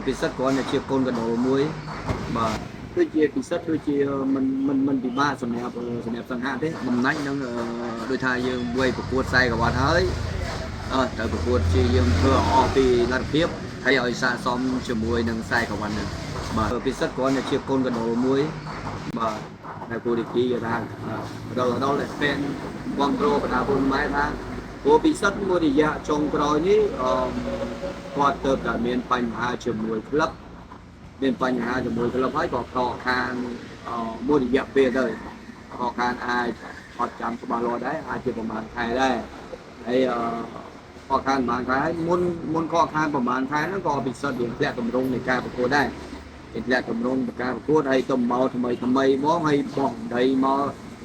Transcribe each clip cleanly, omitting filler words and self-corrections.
ពិសិដ្ឋគ្រាន់តែជាកូនកដោមួយបាទដូចជាពិសិដ្ឋដូចជាមិនពិបាកសម្រាប់សង្ហាទេបំណាច់នឹងដូចថាយើងវាយប្រកួតខ្សែក្រវ៉ាត់ហើយត្រូវប្រកួតជាយើងធ្វើអស់ពីលទ្ធភាពហើយឲ្យស័ក្តិសមជាមួយនឹងខ្សែក្រវ៉ាត់ហ្នឹងបាទពិសិដ្ឋគ្រាន់តែជាកូនកដោមួយបាទតែគូរីគីគេថាដល់តែពេលបងប្រូបតាពុនម៉ែថាព្រោះពិសិដ្ឋមួយរយៈចុងក្រោយនេះគាត់ទៅតែមានបញ្ហាជាមួយក្លឹបមានបញ្ហាជាមួយក្លឹបហើយក៏ខកខានមួយរយៈពេលទៅខកខានអាចអត់ចាំច្បាស់លាស់ដែរអាចជាប្រហែលខែដែរហើយខកខានប្រហែលខែហើយមុនខកខានប្រហែលខែហ្នឹងក៏ពិសិដ្ឋយើងធ្លាក់កម្រងនៃការប្រកួតដែរធ្លាក់កម្រងនៃការប្រកួតហើយទៅមកថ្មីមកហើយបោះដីមក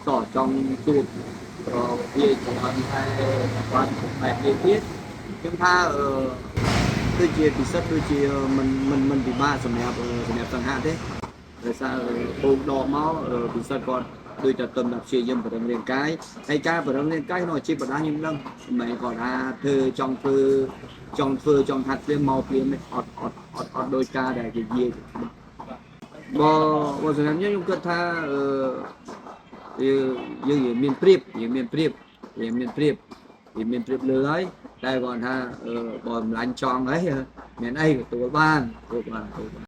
ក៏ចង់ជួបវាច្រើនតែបានបែបនេះទៀតខ្ញុំថាដូចជាពិសិដ្ឋដូចជាមិនពិបាកសម្រាប់សង្ហាទេដោយសារបូកដកមកពិសិដ្ឋគាត់ដូចតែទំដាក់ព្យាយាមបរិងរាងកាយហើយការបរិងរាងកាយក្នុងអាជីពបណ្ដាខ្ញុំដឹងមិនគាត់ថាធ្វើចង់ហាត់ព្រាមមកព្រាមអត់ដោយការដែលគេនិយាយបើសម្រាប់ខ្ញុំគិតថាយើងមានព្រៀបលើហើយតែគាត់ថាបើម្លាញ់ចង់អីមានអីក៏ទទួលបាន